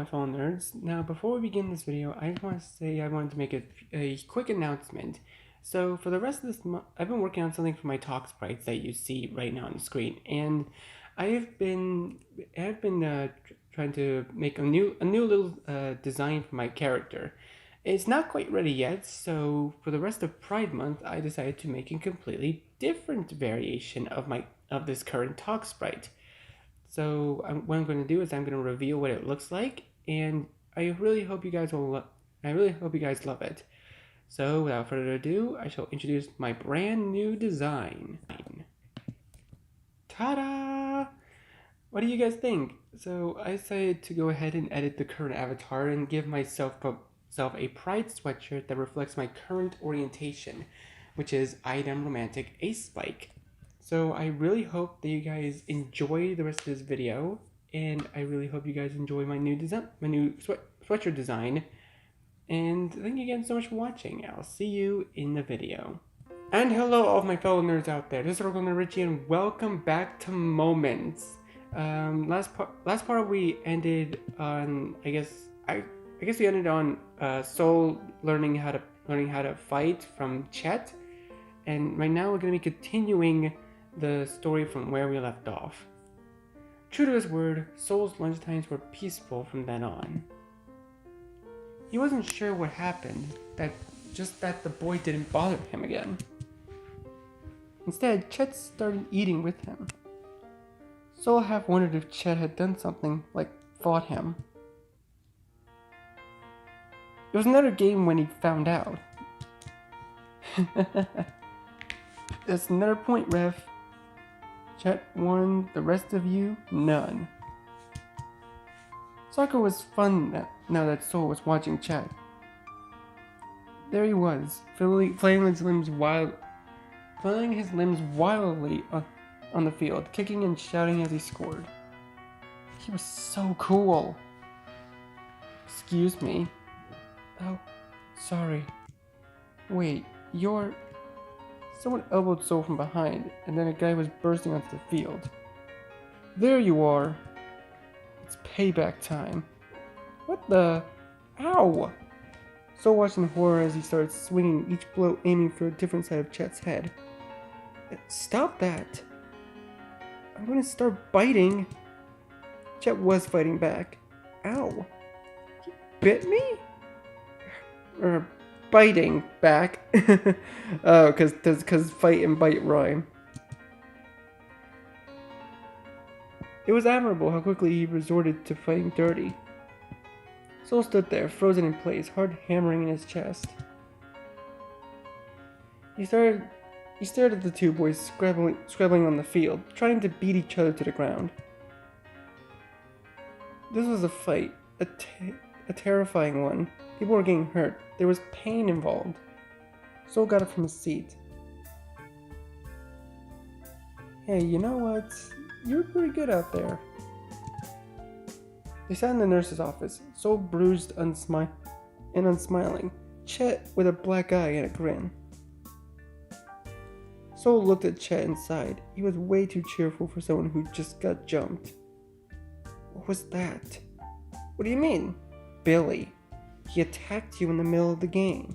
fellow nerds. Now, before we begin this video, I just want to say I wanted to make a quick announcement. So, for the rest of this month, I've been working on something for my talk sprites that you see right now on the screen, and I have been trying to make a new little design for my character. It's not quite ready yet, so for the rest of Pride Month, I decided to make a completely different variation of this current talk sprite. So what I'm going to do is I'm going to reveal what it looks like, and I really hope you guys love it. So without further ado, I shall introduce my brand new design. Ta-da! What do you guys think? So I decided to go ahead and edit the current avatar and give myself a pride sweatshirt that reflects my current orientation, which is I am romantic ace spike. So I really hope that you guys enjoy the rest of this video, and I really hope you guys enjoy my new sweatshirt design. And thank you again so much for watching. I'll see you in the video. And hello all of my fellow nerds out there. This is Oracle Nerd Richie, and welcome back to Moments. Last part we ended on I guess we ended on Soul learning how to fight from Chet, and right now we're gonna be continuing the story from where we left off. True to his word, Soul's lunchtimes were peaceful from then on. He wasn't sure what happened, that the boy didn't bother him again. Instead, Chet started eating with him. Soul half wondered if Chet had done something, like fought him. It was another game when he found out. That's another point, Ref. Chet won, the rest of you, none. Soccer was fun now that Soul was watching Chet. There he was, flailing his limbs wildly on the field, kicking and shouting as he scored. He was so cool. Excuse me. Oh, sorry. Wait, you're... Someone elbowed Soul from behind, and then a guy was bursting onto the field. There you are! It's payback time. What the... Ow! Soul watched in horror as he started swinging, each blow aiming for a different side of Chet's head. Stop that! I'm gonna start biting! Chet was fighting back. Ow! He bit me? Biting back. Oh, cause fight and bite rhyme. It was admirable how quickly he resorted to fighting dirty. Soul stood there, frozen in place, heart hammering in his chest. He stared at the two boys scrabbling on the field, trying to beat each other to the ground. This was a fight, a terrifying one. People were getting hurt. There was pain involved. Soul got up from his seat. Hey, you know what? You're pretty good out there. They sat in the nurse's office, Soul bruised and unsmiling, Chet with a black eye and a grin. Soul looked at Chet and sighed. He was way too cheerful for someone who just got jumped. What was that? What do you mean? Billy. He attacked you in the middle of the game.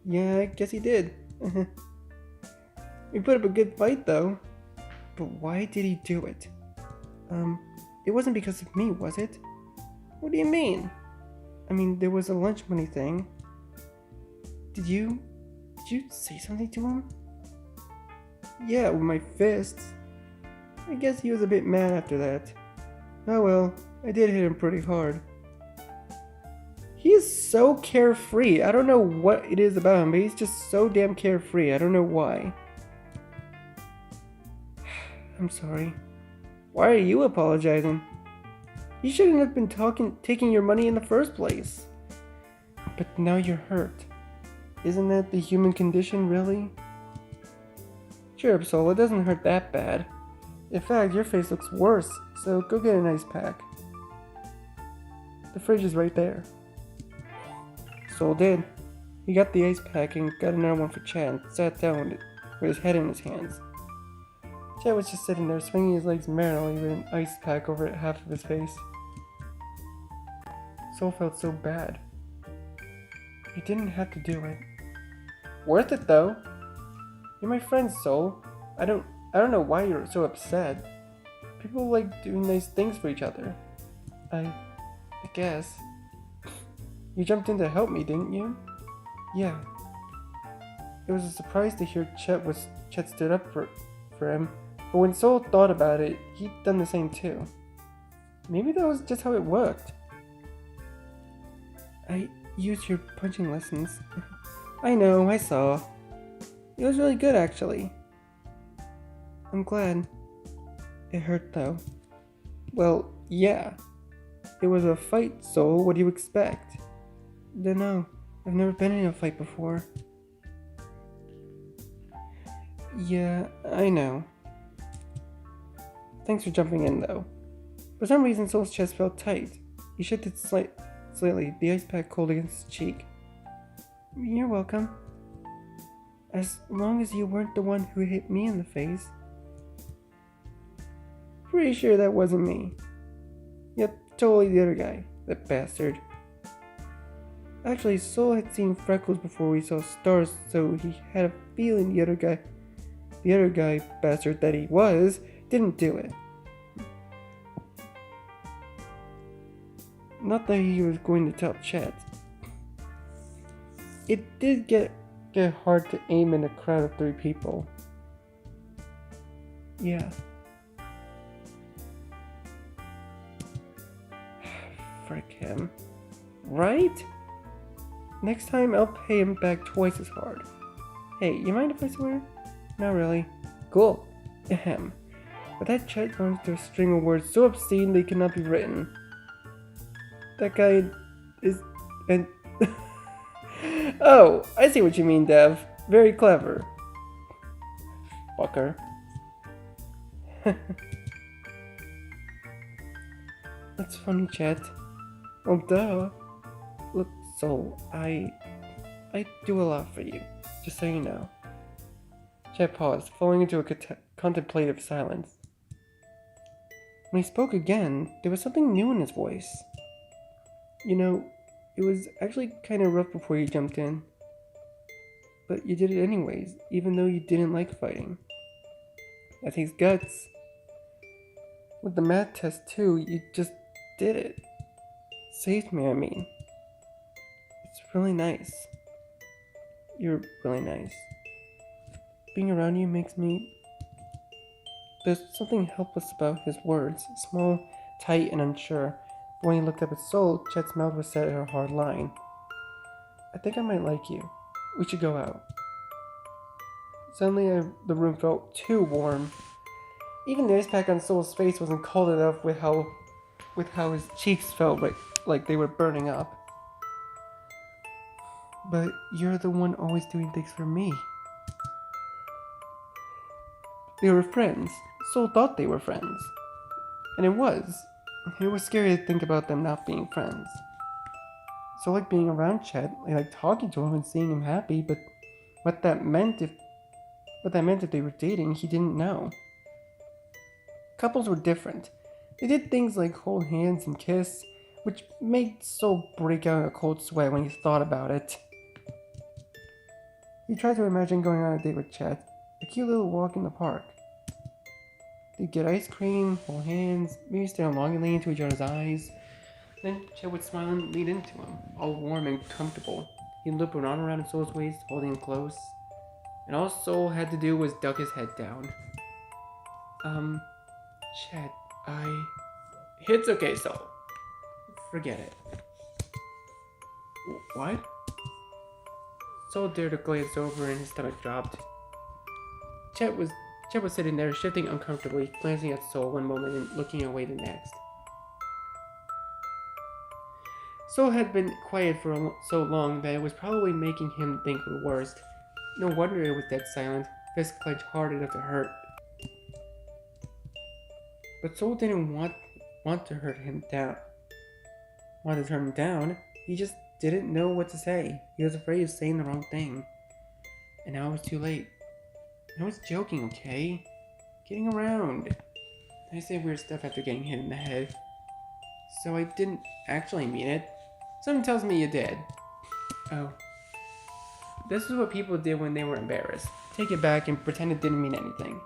Yeah, I guess he did. We put up a good fight though. But why did he do it? It wasn't because of me, was it? What do you mean? I mean, there was a lunch money thing. Did you say something to him? Yeah, with my fists. I guess he was a bit mad after that. Oh well, I did hit him pretty hard. He is so carefree. I don't know what it is about him, but he's just so damn carefree. I don't know why. I'm sorry. Why are you apologizing? You shouldn't have been taking your money in the first place. But now you're hurt. Isn't that the human condition, really? Cheer up, Soul. It doesn't hurt that bad. In fact, your face looks worse, so go get an ice pack. The fridge is right there. Soul did. He got the ice pack and got another one for Chet and sat down with his head in his hands. Chet was just sitting there, swinging his legs merrily with an ice pack over half of his face. Soul felt so bad. You didn't have to do it. Worth it though. You're my friend, Soul. I don't know why you're so upset. People like doing nice things for each other. I guess. You jumped in to help me, didn't you? Yeah. It was a surprise to hear Chet stood up for him, but when Soul thought about it, he'd done the same too. Maybe that was just how it worked. I used your punching lessons. I know, I saw. It was really good, actually. I'm glad. It hurt, though. Well, yeah. It was a fight, Soul. What do you expect? Dunno. I've never been in a fight before. Yeah, I know. Thanks for jumping in, though. For some reason, Soul's chest felt tight. He shifted slightly, the ice pack cold against his cheek. You're welcome. As long as you weren't the one who hit me in the face. Pretty sure that wasn't me. Yep, totally the other guy. That bastard. Actually, Soul had seen Freckles before we saw stars, so he had a feeling the other guy, bastard that he was, didn't do it. Not that he was going to tell Chet. It did get hard to aim in a crowd of 3 people. Yeah. Frick him. Right? Next time I'll pay him back twice as hard. Hey, you mind if I swear? Not really. Cool. Ahem. But that Chet learns their string of words so obscene they cannot be written. That guy is... and... Oh, I see what you mean, Dev. Very clever. Fucker. That's funny, Chet. Well, duh. Look, Soul, I do a lot for you, just so you know. Chet paused, falling into a contemplative silence. When he spoke again, there was something new in his voice. You know, it was actually kind of rough before you jumped in. But you did it anyways, even though you didn't like fighting. That takes guts. With the math test too, you just did it. Saved me, I mean. It's really nice. You're really nice. Being around you makes me... There's something helpless about his words, small, tight, and unsure. But when he looked up at Soul, Chet's mouth was set in a hard line. I think I might like you. We should go out. Suddenly, the room felt too warm. Even the ice pack on Soul's face wasn't cold enough with how his cheeks felt like they were burning up. But you're the one always doing things for me. They were friends. Soul thought they were friends. And it was. It was scary to think about them not being friends. Soul liked being around Chet, like talking to him and seeing him happy, but what that meant if they were dating, he didn't know. Couples were different. They did things like hold hands and kiss, which made Soul break out in a cold sweat when he thought about it. He tried to imagine going on a date with Chet, a cute little walk in the park. They'd get ice cream, hold hands, maybe stand longingly into each other's eyes. Then Chet would smile and lean into him, all warm and comfortable. He'd loop an arm around Soul's waist, holding him close. And all Soul had to do was duck his head down. Chet, It's okay, Soul. Forget it. What? Soul dared to glance over and his stomach dropped. Chet was sitting there, shifting uncomfortably, glancing at Soul one moment and looking away the next. Soul had been quiet for so long that it was probably making him think the worst. No wonder it was dead silent, fists clenched hard enough to hurt. But Soul didn't want to hurt him down. Wanted to turn him down. He just didn't know what to say. He was afraid of saying the wrong thing. And now it was too late. I was joking, okay? Getting around. I say weird stuff after getting hit in the head. So I didn't actually mean it. Something tells me you did. Oh. This is what people did when they were embarrassed. Take it back and pretend it didn't mean anything.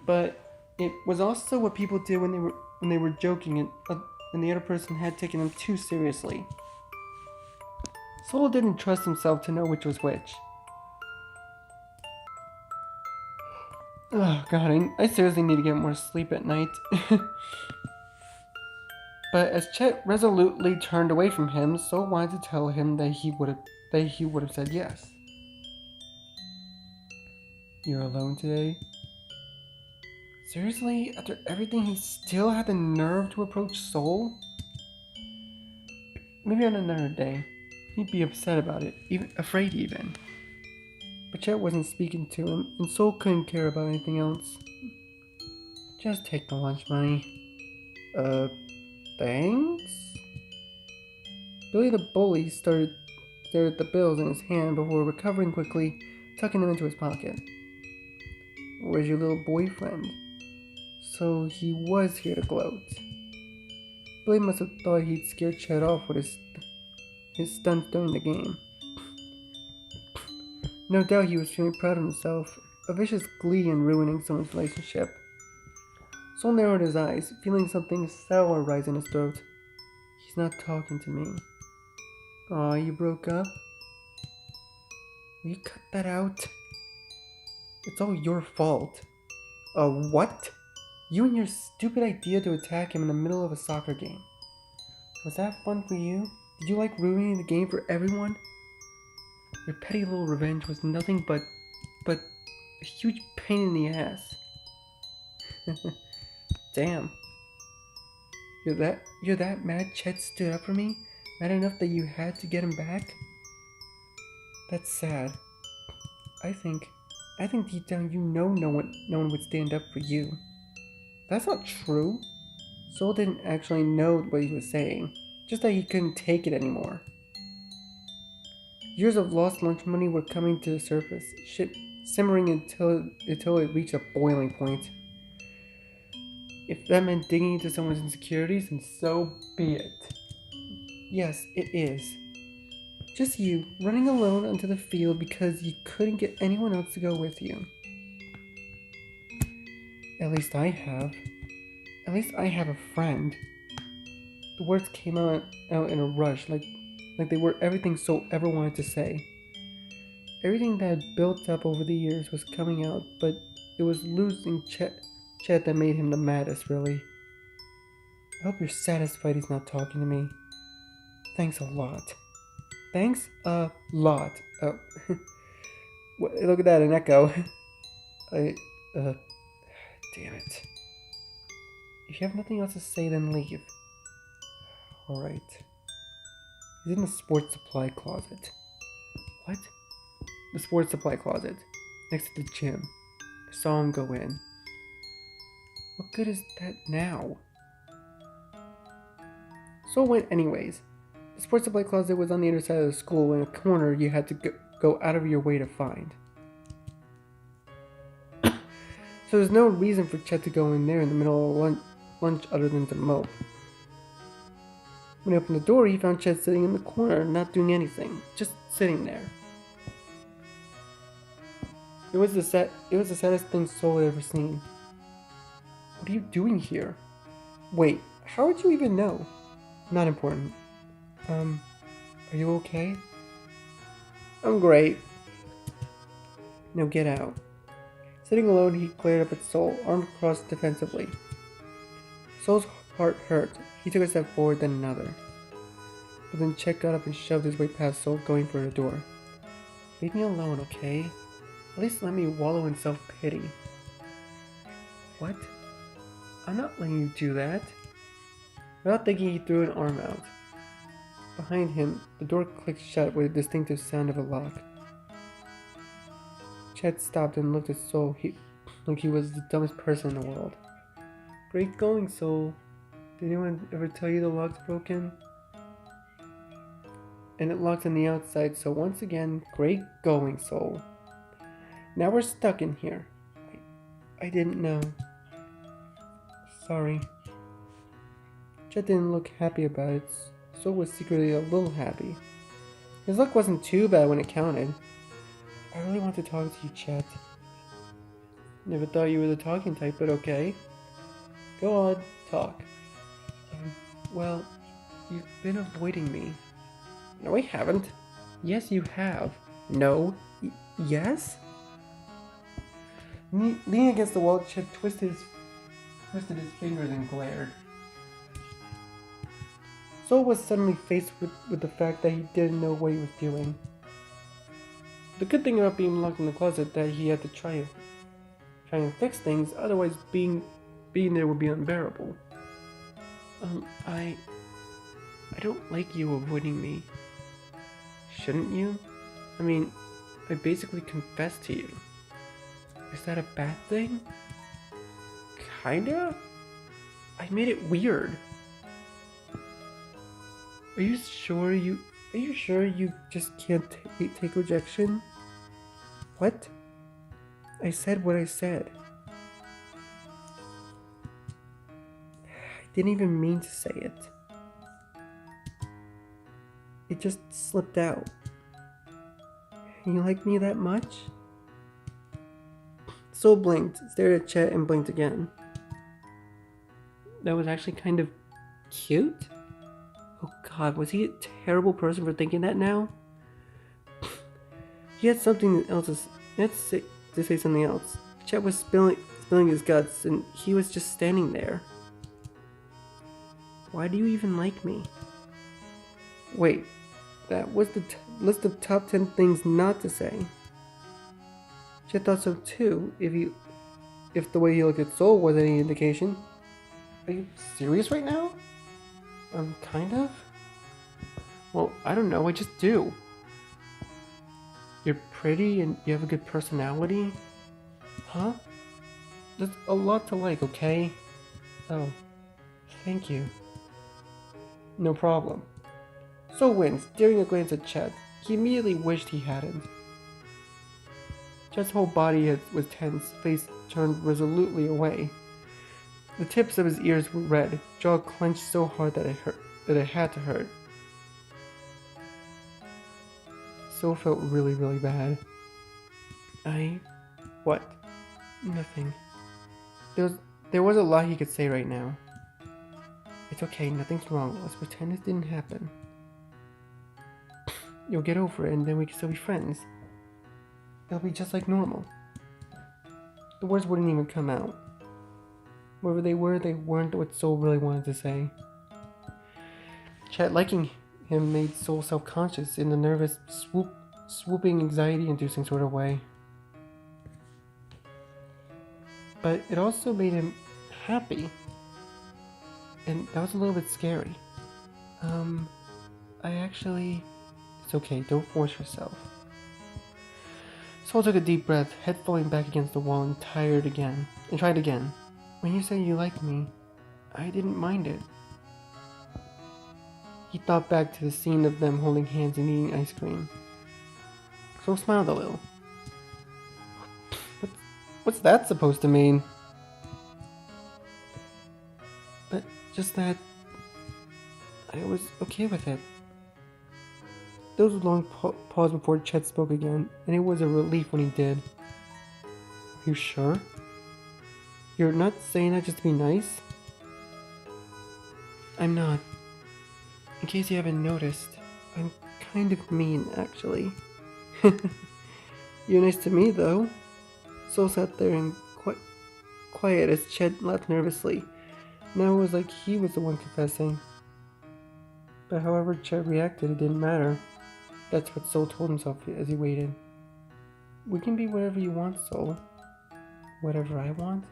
But it was also what people did when they were joking and the other person had taken them too seriously. Soul didn't trust himself to know which was which. Oh god, I seriously need to get more sleep at night. But as Chet resolutely turned away from him, Soul wanted to tell him that he would have said yes. You're alone today? Seriously? After everything, he still had the nerve to approach Soul? Maybe on another day. He'd be upset about it, afraid even. But Chet wasn't speaking to him, and Soul couldn't care about anything else. Just take the lunch money. Thanks? Billy the bully stared at the bills in his hand before recovering quickly, tucking them into his pocket. Where's your little boyfriend? So he was here to gloat. Billy must have thought he'd scared Chet off with his stunts during the game. No doubt he was feeling proud of himself, a vicious glee in ruining someone's relationship. Soul narrowed his eyes, feeling something sour rise in his throat. He's not talking to me. Aw, you broke up? Will you cut that out? It's all your fault. What? You and your stupid idea to attack him in the middle of a soccer game. Was that fun for you? Did you like ruining the game for everyone? Your petty little revenge was nothing but a huge pain in the ass. Damn. You're that mad Chet stood up for me? Mad enough that you had to get him back? That's sad. I think deep down you know no one would stand up for you. That's not true. Soul didn't actually know what he was saying, just that he couldn't take it anymore. Years of lost lunch money were coming to the surface, simmering until it reached a boiling point. If that meant digging into someone's insecurities, then so be it. Yes, it is. Just you, running alone onto the field because you couldn't get anyone else to go with you. At least I have. At least I have a friend. The words came out in a rush, like they were everything Soul ever wanted to say. Everything that had built up over the years was coming out, but it was losing Chet that made him the maddest, really. I hope you're satisfied he's not talking to me. Thanks a lot. Thanks a lot. Oh. Look at that, an echo. Damn it. If you have nothing else to say, then leave. Alright. He's in the sports supply closet. What? The sports supply closet. Next to the gym. I saw him go in. What good is that now? So it went anyways. The sports supply closet was on the other side of the school in a corner you had to go out of your way to find. So there's no reason for Chet to go in there in the middle of lunch other than to mope. When he opened the door, he found Chet sitting in the corner, not doing anything, just sitting there. It was the saddest thing Soul had ever seen. What are you doing here? Wait, how would you even know? Not important. Are you okay? I'm great. Now get out. Sitting alone, he glared up at Soul, arms crossed defensively. Soul's heart hurt. He took a step forward, then another. But then Chet got up and shoved his way past Soul, going for the door. Leave me alone, okay? At least let me wallow in self-pity. What? I'm not letting you do that. Without thinking, he threw an arm out. Behind him, the door clicked shut with a distinctive sound of a lock. Chet stopped and looked at Soul like he was the dumbest person in the world. Great going, Soul. Did anyone ever tell you the lock's broken? And it locks on the outside, so once again, great going, Soul. Now we're stuck in here. I didn't know. Sorry. Chet didn't look happy about it. Soul was secretly a little happy. His luck wasn't too bad when it counted. I really want to talk to you, Chet. Never thought you were the talking type, but okay. Go on, talk. Well, you've been avoiding me. No, I haven't. Yes, you have. No. Yes? Leaning against the wall, Chet twisted his fingers and glared. Soul was suddenly faced with the fact that he didn't know what he was doing. The good thing about being locked in the closet that he had to try and fix things, otherwise being there would be unbearable. I don't like you avoiding me. Shouldn't you? I mean, I basically confessed to you. Is that a bad thing? Kinda? I made it weird. Are you sure you just can't take rejection? What? I said what I said. I didn't even mean to say it. It just slipped out. You like me that much? Soul blinked, stared at Chet, and blinked again. That was actually kind of cute? Oh god, was he a terrible person for thinking that now? He had something else to say something else. Chet was spilling his guts, and he was just standing there. Why do you even like me? Wait, that was the list of top 10 things not to say. Chet thought so too, if the way he looked at Soul was any indication. Are you serious right now? Kind of? Well, I don't know, I just do. You're pretty and you have a good personality? Huh? That's a lot to like, okay? Oh, thank you. No problem. Soul winced, daring a glance at Chet. He immediately wished he hadn't. Chet's whole body was tense, face turned resolutely away. The tips of his ears were red, jaw clenched so hard that it had to hurt. Soul felt really, really bad. What? Nothing. There was a lot he could say right now. It's okay, nothing's wrong. Let's pretend this didn't happen. You'll get over it and then we can still be friends. It'll be just like normal. The words wouldn't even come out. Wherever they weren't what Soul really wanted to say. Chet liking him made Soul self-conscious in a nervous, swooping, anxiety-inducing sort of way. But it also made him happy. And that was a little bit scary. It's okay, don't force yourself. Soul took a deep breath, head falling back against the wall and tried again. When you say you like me, I didn't mind it. He thought back to the scene of them holding hands and eating ice cream. Soul smiled a little. What's that supposed to mean? But just that I was okay with it. There was a long pause before Chet spoke again, and it was a relief when he did. Are you sure? You're not saying that just to be nice? I'm not. In case you haven't noticed, I'm kind of mean, actually. You're nice to me, though. Soul sat there and quiet as Chet laughed nervously. Now it was like he was the one confessing. But however Chet reacted, it didn't matter. That's what Soul told himself as he waited. We can be whatever you want, Soul. Whatever I want?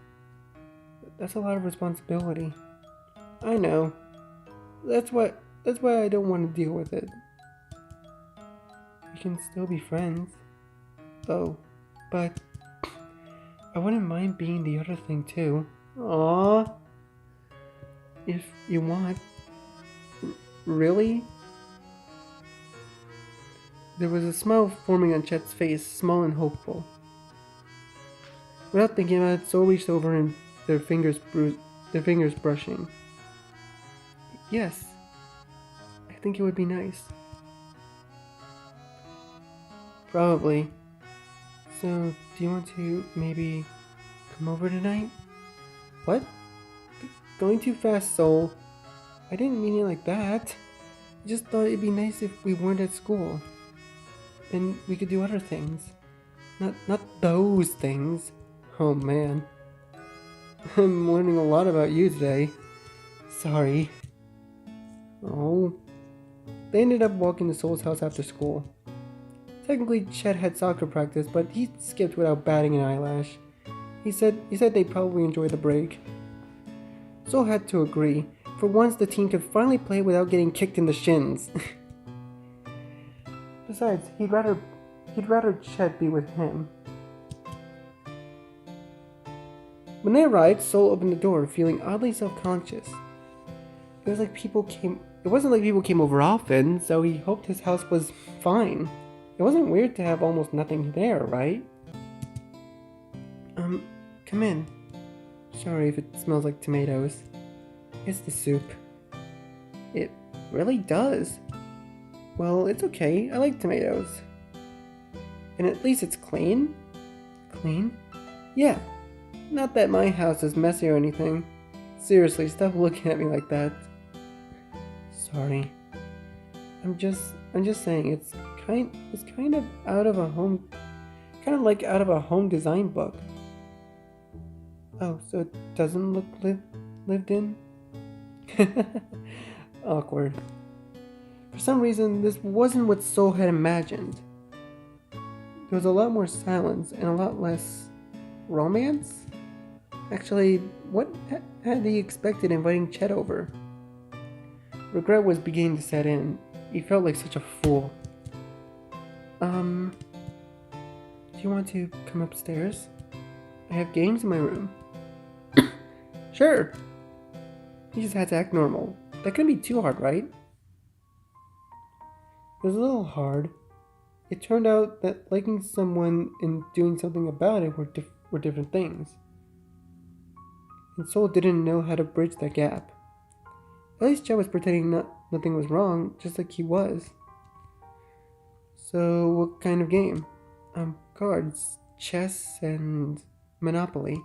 That's a lot of responsibility. I know. That's why I don't want to deal with it. We can still be friends. Oh, but I wouldn't mind being the other thing too. Aww. If you want. Really? There was a smile forming on Chet's face, small and hopeful. Without thinking about it, Soul reached over and their fingers brushing. Yes, I think it would be nice. Probably. So, do you want to maybe come over tonight? What? Going too fast, Soul. I didn't mean it like that. I just thought it'd be nice if we weren't at school. And we could do other things. Not those things. Oh man. I'm learning a lot about you today. Sorry. Oh. They ended up walking to Soul's house after school. Technically, Chet had soccer practice, but he skipped without batting an eyelash. He said they'd probably enjoy the break. Soul had to agree. For once, the team could finally play without getting kicked in the shins. Besides, he'd rather Chet be with him. When they arrived, Soul opened the door, feeling oddly self-conscious. It wasn't like people came over often, so he hoped his house was fine. It wasn't weird to have almost nothing there, right? Come in. Sorry if it smells like tomatoes. It's the soup. It really does. Well, it's okay. I like tomatoes. And at least it's clean. Clean? Yeah. Not that my house is messy or anything. Seriously, stop looking at me like that. Sorry. I'm just saying it's kind of out of a home, kind of like out of a home design book. Oh, so it doesn't look lived in? Awkward. For some reason, this wasn't what Soul had imagined. There was a lot more silence and a lot less romance. Actually, what had he expected inviting Chet over? Regret was beginning to set in. He felt like such a fool. Do you want to come upstairs? I have games in my room. Sure. You just had to act normal. That couldn't be too hard, right? It was a little hard. It turned out that liking someone and doing something about it were different things. And Soul didn't know how to bridge that gap. At least Chet was pretending nothing was wrong, just like he was. So, what kind of game? Cards, chess, and Monopoly.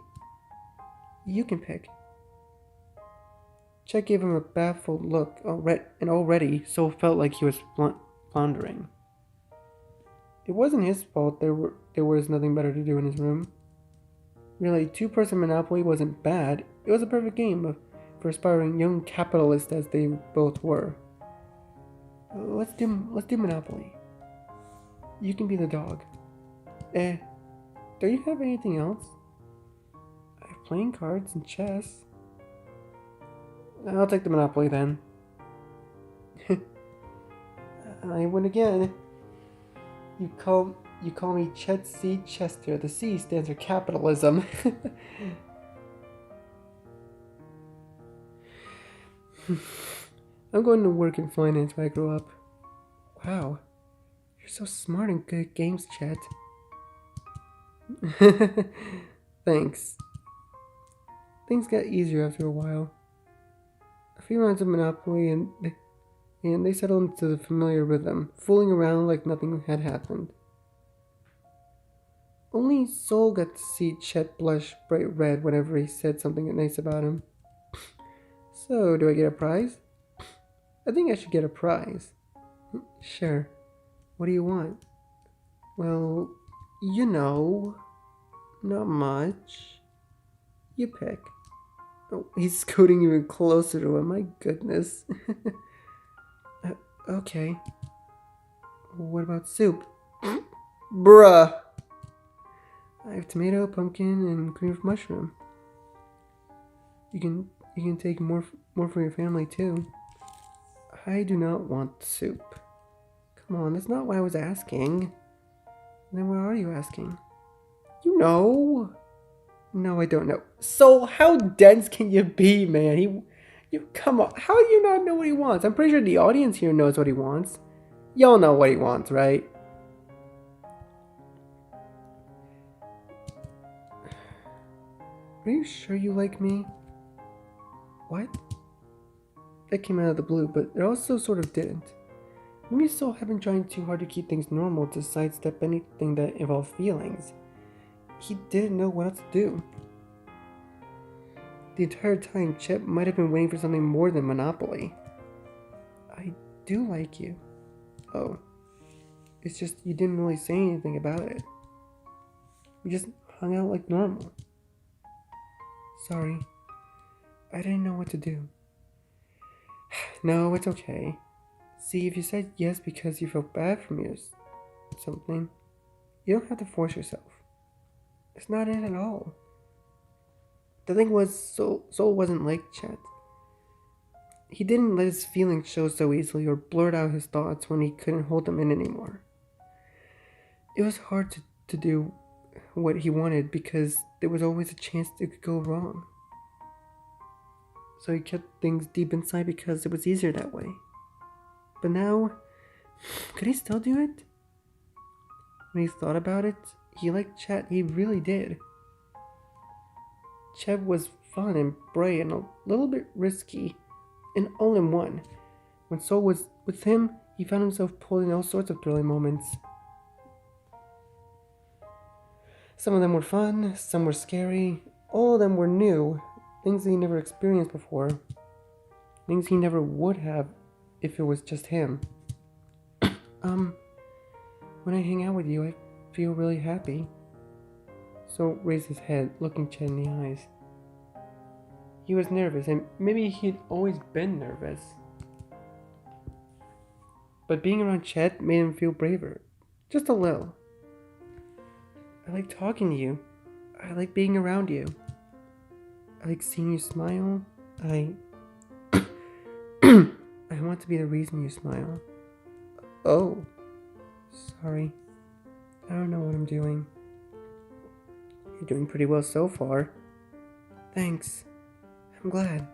You can pick. Chet gave him a baffled look, and already Soul felt like he was floundering. It wasn't his fault there was nothing better to do in his room. Really, two-person Monopoly wasn't bad. It was a perfect game for aspiring young capitalists as they both were. Let's do Monopoly. You can be the dog. Do you have anything else? I have playing cards and chess. I'll take the Monopoly then. I win again. You call me Chet C. Chester. The C stands for capitalism. I'm going to work in finance when I grow up. Wow. You're so smart and good at games, Chet. Thanks. Things got easier after a while. A few rounds of Monopoly and they settled into the familiar rhythm, fooling around like nothing had happened. Only Soul got to see Chet blush bright red whenever he said something nice about him. So, do I get a prize? I think I should get a prize. Sure. What do you want? Well, not much. You pick. Oh, he's scooting even closer to him. My goodness. Okay. What about soup? Bruh. I have tomato, pumpkin, and cream of mushroom. You can take more for your family too. I do not want soup. Come on, that's not what I was asking. Then what are you asking? You know. No, I don't know. So how dense can you be, man? You come on. How do you not know what he wants? I'm pretty sure the audience here knows what he wants. Y'all know what he wants, right? Are you sure you like me? What? that came out of the blue, but it also sort of didn't. Maybe Soul had been trying too hard to keep things normal to sidestep anything that involved feelings. He didn't know what else to do. The entire time, Chet might have been waiting for something more than Monopoly. I do like you. Oh. It's just you didn't really say anything about it. We just hung out like normal. Sorry. I didn't know what to do. No, it's okay. See, if you said yes because you felt bad for me or something, you don't have to force yourself. It's not it at all. The thing was, Soul wasn't like Chet. He didn't let his feelings show so easily or blurt out his thoughts when he couldn't hold them in anymore. It was hard to do what he wanted because there was always a chance it could go wrong. So he kept things deep inside because it was easier that way. But now, could he still do it? When he thought about it, he liked Chet, he really did. Chet was fun and bright and a little bit risky, and all in one. When Soul was with him, he found himself pulled in all sorts of thrilling moments. Some of them were fun, some were scary, all of them were new, things he never experienced before, things he never would have if it was just him. When I hang out with you, I feel really happy. Soul raised his head, looking Chet in the eyes. He was nervous, and maybe he'd always been nervous. But being around Chet made him feel braver. Just a little. I like talking to you. I like being around you. I like seeing you smile. I want to be the reason you smile. Oh. Sorry. I don't know what I'm doing. You're doing pretty well so far. Thanks. I'm glad.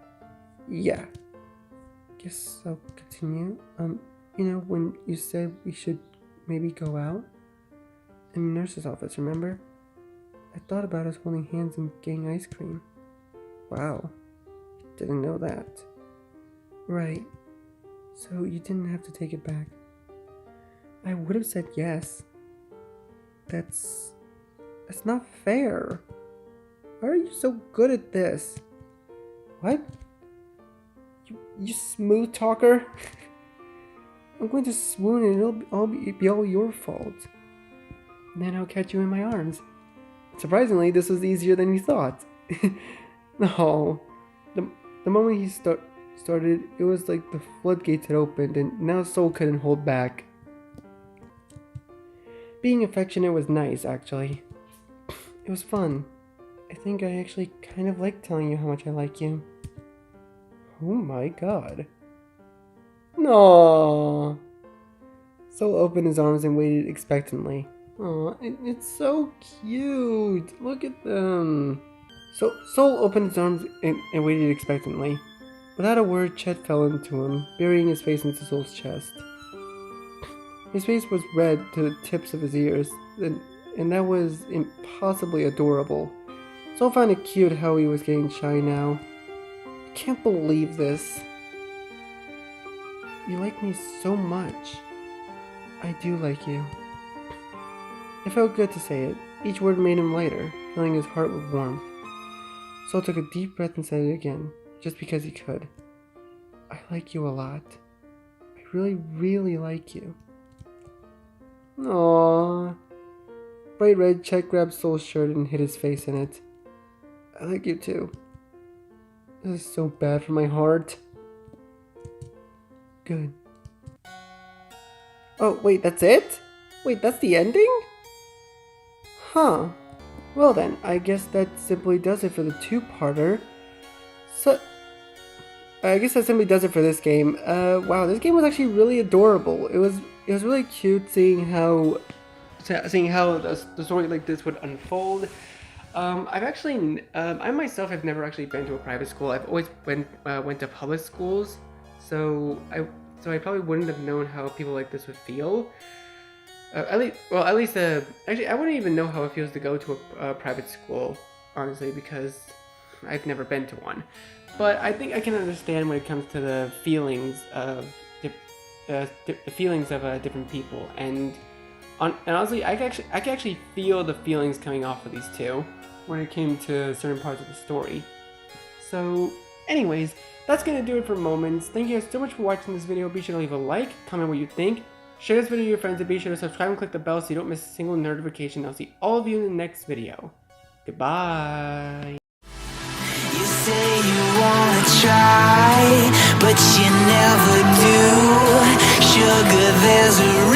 Yeah. Guess I'll continue. When you said we should maybe go out? In the nurse's office, remember? I thought about us holding hands and getting ice cream. Wow. Didn't know that. Right. So you didn't have to take it back. I would have said yes. That's not fair. Why are you so good at this? What? You smooth talker? I'm going to swoon and it'll be all your fault. Then I'll catch you in my arms. Surprisingly, this was easier than you thought. No. The moment he started, it was like the floodgates had opened and now Soul couldn't hold back. Being affectionate was nice, actually. It was fun. I think I actually kind of like telling you how much I like you. Oh my god. No. Soul opened his arms and waited expectantly. Aw, it's so cute. Look at them. So Soul opened his arms and waited expectantly. Without a word, Chet fell into him, burying his face into Soul's chest. His face was red to the tips of his ears, and that was impossibly adorable. Soul found it cute how he was getting shy now. I can't believe this. You like me so much. I do like you. It felt good to say it. Each word made him lighter, filling his heart with warmth. Soul took a deep breath and said it again, just because he could. I like you a lot. I really, really like you. Aww. Bright red, Chet grabbed Soul's shirt and hid his face in it. I like you too. This is so bad for my heart. Good. Oh, wait, that's it? Wait, that's the ending? Huh. Well then, I guess that simply does it for the two-parter. So, I guess that simply does it for this game. Wow, this game was actually really adorable. It was really cute seeing how the story like this would unfold. I myself have never actually been to a private school. I've always went to public schools, so I probably wouldn't have known how people like this would feel. Actually, I wouldn't even know how it feels to go to a private school, honestly, because I've never been to one. But I think I can understand when it comes to the feelings of different people, and honestly, I can actually feel the feelings coming off of these two when it came to certain parts of the story. So, anyways, that's gonna do it for Moments. Thank you guys so much for watching this video. Be sure to leave a like, comment what you think, share this video with your friends, and be sure to subscribe and click the bell so you don't miss a single notification. I'll see all of you in the next video. Goodbye. You say you wanna try, but you never do. Sugar, there's a